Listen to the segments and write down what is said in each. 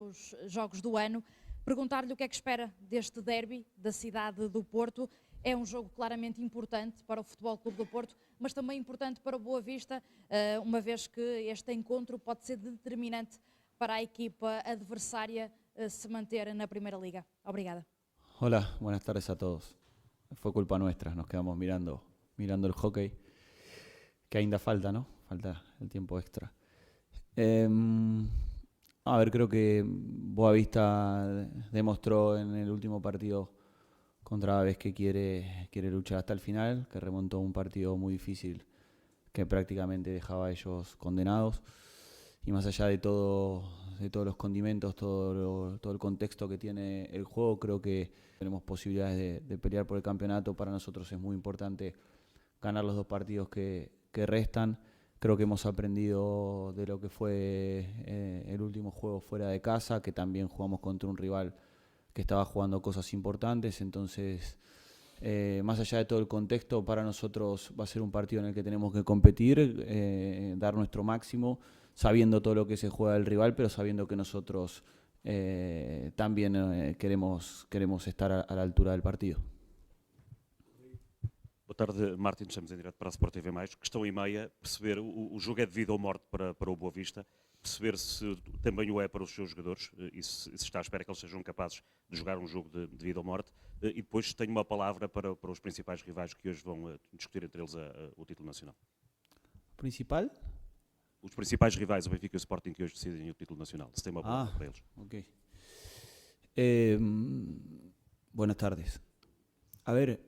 Os jogos do ano, perguntar-lhe o que é que espera deste derby da cidade do Porto. É um jogo claramente importante para o Futebol Clube do Porto, mas também importante para o Boa Vista, uma vez que este encontro pode ser determinante para a equipa adversária se manter na Primeira Liga. Obrigada. Hola, buenas tardes a todos. Fue culpa nuestra, nos quedamos mirando el hockey, que ainda falta, ¿no? Falta el tiempo extra. A ver, creo que Boavista demostró en el último partido contra Aves que quiere luchar hasta el final, que remontó un partido muy difícil que prácticamente dejaba a ellos condenados. Y más allá de todos los condimentos, todo el contexto que tiene el juego, creo que tenemos posibilidades de pelear por el campeonato. Para nosotros es muy importante ganar los 2 partidos que restan. Creo que hemos aprendido de lo que fue el último juego fuera de casa, que también jugamos contra un rival que estaba jugando cosas importantes. Entonces, más allá de todo el contexto, para nosotros va a ser un partido en el que tenemos que competir, dar nuestro máximo, sabiendo todo lo que se juega el rival, pero sabiendo que nosotros también queremos estar a la altura del partido. Boa tarde, Martin, estamos em direto para a Sport TV+. Questão e meia, perceber, o jogo é de vida ou morte para o Boa Vista, perceber se também o é para os seus jogadores e se está à espera que eles sejam capazes de jogar um jogo de vida ou morte. E depois tenho uma palavra para os principais rivais que hoje vão discutir entre eles o título nacional. ¿Principal? Os principais rivais, o Benfica e o Sporting, que hoje decidem o título nacional. Se tem uma palavra para eles. Ok. Buenas tardes. A ver,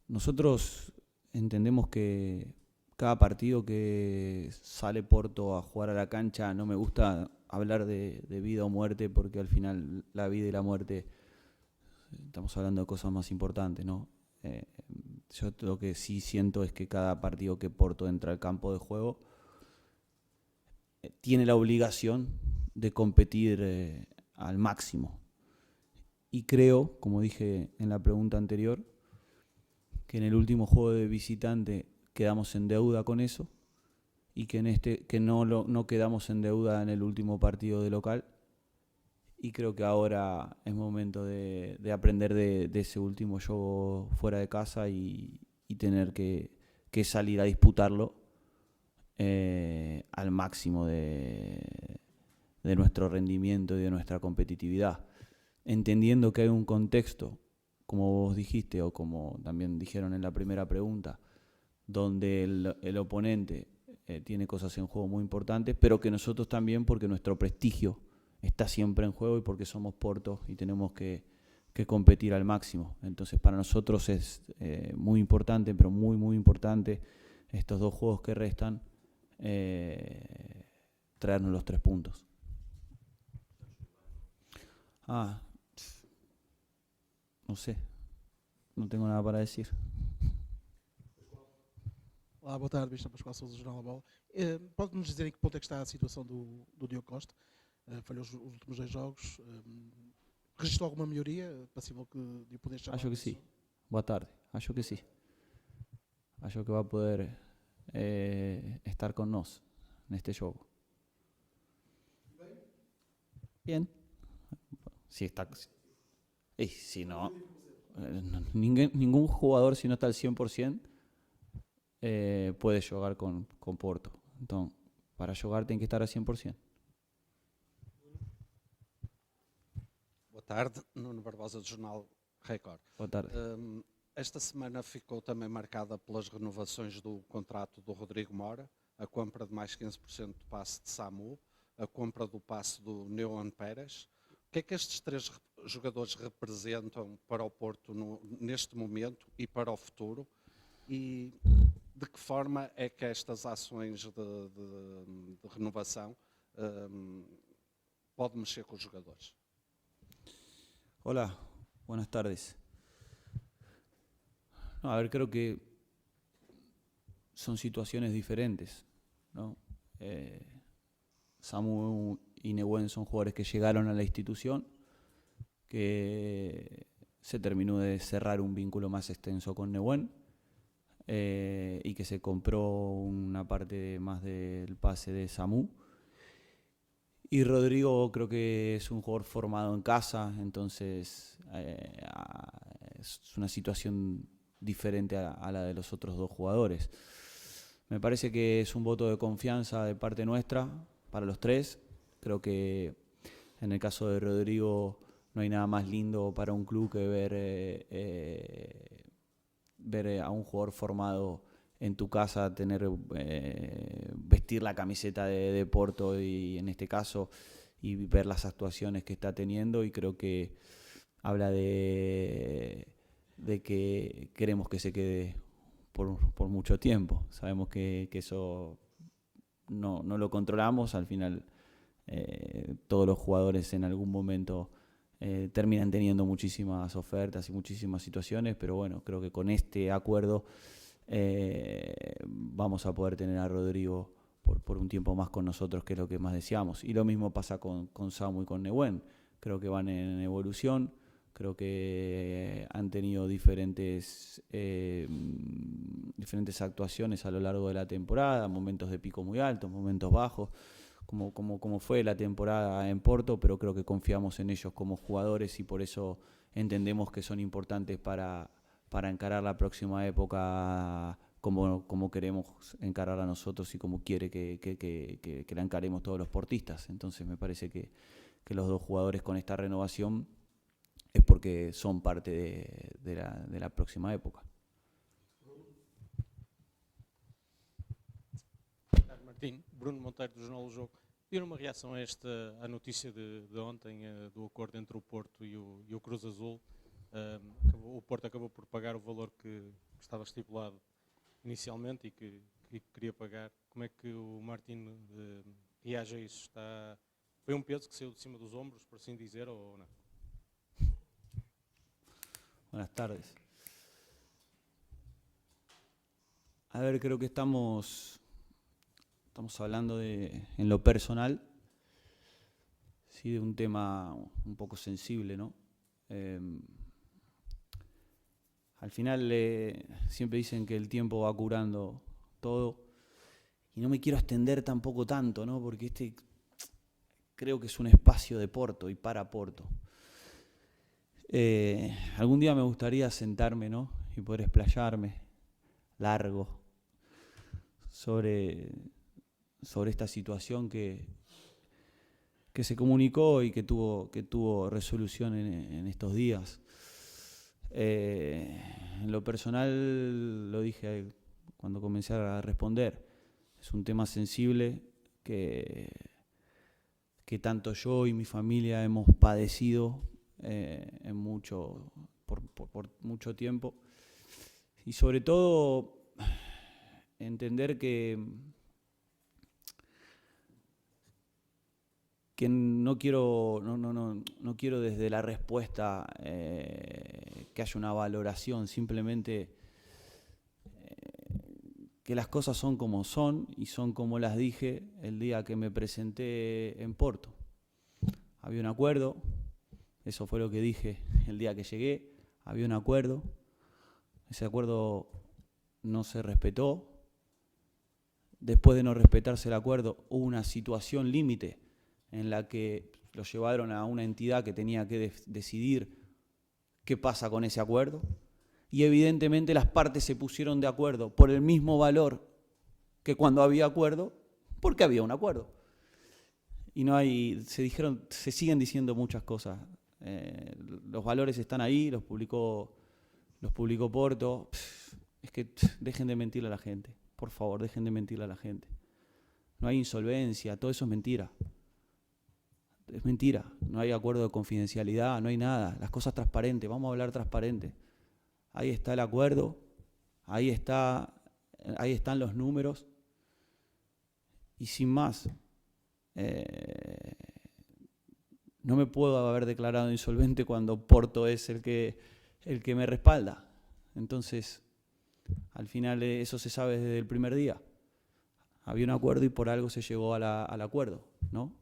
nosotros entendemos que cada partido que sale Porto a jugar a la cancha, no me gusta hablar de vida o muerte, porque al final la vida y la muerte, estamos hablando de cosas más importantes, ¿no? Yo lo que sí siento es que cada partido que Porto entra al campo de juego tiene la obligación de competir al máximo. Y creo, como dije en la pregunta anterior, que en el último juego de visitante quedamos en deuda con eso y que no quedamos en deuda en el último partido de local. Y creo que ahora es momento de aprender de ese último juego fuera de casa y tener que salir a disputarlo al máximo de nuestro rendimiento y de nuestra competitividad. Entendiendo que hay un contexto, como vos dijiste o como también dijeron en la primera pregunta, donde el oponente tiene cosas en juego muy importantes, pero que nosotros también, porque nuestro prestigio está siempre en juego y porque somos Porto y tenemos que competir al máximo. Entonces para nosotros es muy importante, pero muy muy importante, estos 2 juegos que restan, traernos los 3 puntos. No sé, não tenho nada para dizer. Olá, boa tarde, Cristian Pascoal Sousa, Jornal da Bola. Pode-nos dizer em que ponto é que está a situação do Diogo Costa? Falhou os últimos 2 jogos. Registrou alguma melhoria? Possível de o poder chamar? Acho que sim. Boa tarde. Acho que sim. Acho que vai poder estar con nós neste jogo. Bien. Si está... Y si no, ningún jugador, si no está al 100%, puede jugar con Porto. Entonces, para jugar tem que estar al 100%. Boa tarde, Nuno Barbosa, do Jornal Record. Boa tarde. Esta semana ficou também marcada pelas renovações do contrato do Rodrigo Mora, a compra de mais 15% do passe de Samu, a compra do passe do Neon Pérez. O que é que estes 3 jogadores representam para o Porto neste momento e para o futuro? E de que forma é que estas ações de renovação podem mexer com os jogadores? Hola, buenas tardes. No, a ver, creo que son situaciones diferentes, ¿no? Samu y Nehuen son jugadores que llegaron a la institución, que se terminó de cerrar un vínculo más extenso con Nehuen y que se compró una parte más del pase de Samu. Y Rodrigo creo que es un jugador formado en casa, entonces es una situación diferente a la de los otros dos jugadores. Me parece que es un voto de confianza de parte nuestra para los tres. Creo que en el caso de Rodrigo no hay nada más lindo para un club que ver a un jugador formado en tu casa, vestir la camiseta de Porto y en este caso y ver las actuaciones que está teniendo, y creo que habla de que queremos que se quede por mucho tiempo. Sabemos que eso no lo controlamos, al final todos los jugadores en algún momento terminan teniendo muchísimas ofertas y muchísimas situaciones, pero bueno, creo que con este acuerdo vamos a poder tener a Rodrigo por un tiempo más con nosotros, que es lo que más deseamos. Y lo mismo pasa con Samu y con Nehuen. Creo que van en evolución, creo que han tenido diferentes actuaciones a lo largo de la temporada, momentos de pico muy altos, momentos bajos, como fue la temporada en Porto, pero creo que confiamos en ellos como jugadores y por eso entendemos que son importantes para encarar la próxima época como queremos encararla nosotros y como quiere que la encaremos todos los portistas. Entonces me parece que los dos jugadores con esta renovación es porque son parte de la próxima época. Martim, Bruno Monteiro do Jornal do Jogo. Tiveram uma reação a a notícia de ontem do acordo entre o Porto e o Cruz Azul. O Porto acabou por pagar o valor que estava estipulado inicialmente e que queria pagar. Como é que o Martim reage a isso? Foi um peso que saiu de cima dos ombros, por assim dizer, ou não? Buenas tardes. A ver, creo que estamos hablando en lo personal, sí, de un tema un poco sensible, ¿no? Al final siempre dicen que el tiempo va curando todo y no me quiero extender tampoco tanto, ¿no? Porque creo que es un espacio de Porto y para Porto. Algún día me gustaría sentarme, ¿no? Y poder explayarme largo sobre esta situación que se comunicó y que tuvo resolución en estos días. En lo personal, lo dije cuando comencé a responder, es un tema sensible que tanto yo y mi familia hemos padecido por mucho tiempo, y sobre todo entender que no quiero desde la respuesta que haya una valoración, simplemente que las cosas son como son y son como las dije el día que me presenté en Porto. Había un acuerdo, eso fue lo que dije el día que llegué, había un acuerdo, ese acuerdo no se respetó. Después de no respetarse el acuerdo, hubo una situación límite en la que lo llevaron a una entidad que tenía que decidir qué pasa con ese acuerdo, y evidentemente las partes se pusieron de acuerdo por el mismo valor que cuando había acuerdo, porque había un acuerdo. Y se siguen diciendo muchas cosas. Los valores están ahí, los publicó Porto. Es que dejen de mentirle a la gente, por favor, dejen de mentirle a la gente. No hay insolvencia, todo eso es mentira. Es mentira, no hay acuerdo de confidencialidad, no hay nada, las cosas transparentes, vamos a hablar transparente. Ahí está el acuerdo, ahí están los números, y sin más, no me puedo haber declarado insolvente cuando Porto es el que me respalda. Entonces, al final eso se sabe desde el primer día. Había un acuerdo y por algo se llegó al acuerdo, ¿no?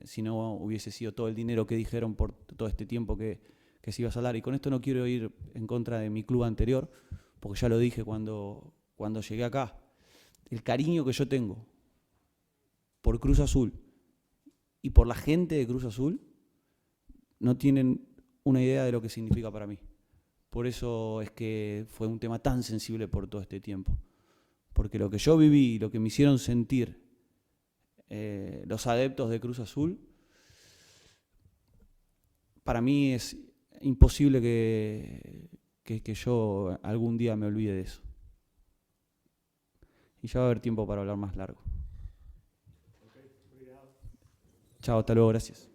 Si no hubiese sido todo el dinero que dijeron por todo este tiempo que se iba a saldar. Y con esto no quiero ir en contra de mi club anterior, porque ya lo dije cuando llegué acá. El cariño que yo tengo por Cruz Azul y por la gente de Cruz Azul, no tienen una idea de lo que significa para mí. Por eso es que fue un tema tan sensible por todo este tiempo. Porque lo que yo viví, lo que me hicieron sentir los adeptos de Cruz Azul, para mí es imposible que yo algún día me olvide de eso. Y ya va a haber tiempo para hablar más largo. Chao, hasta luego, gracias.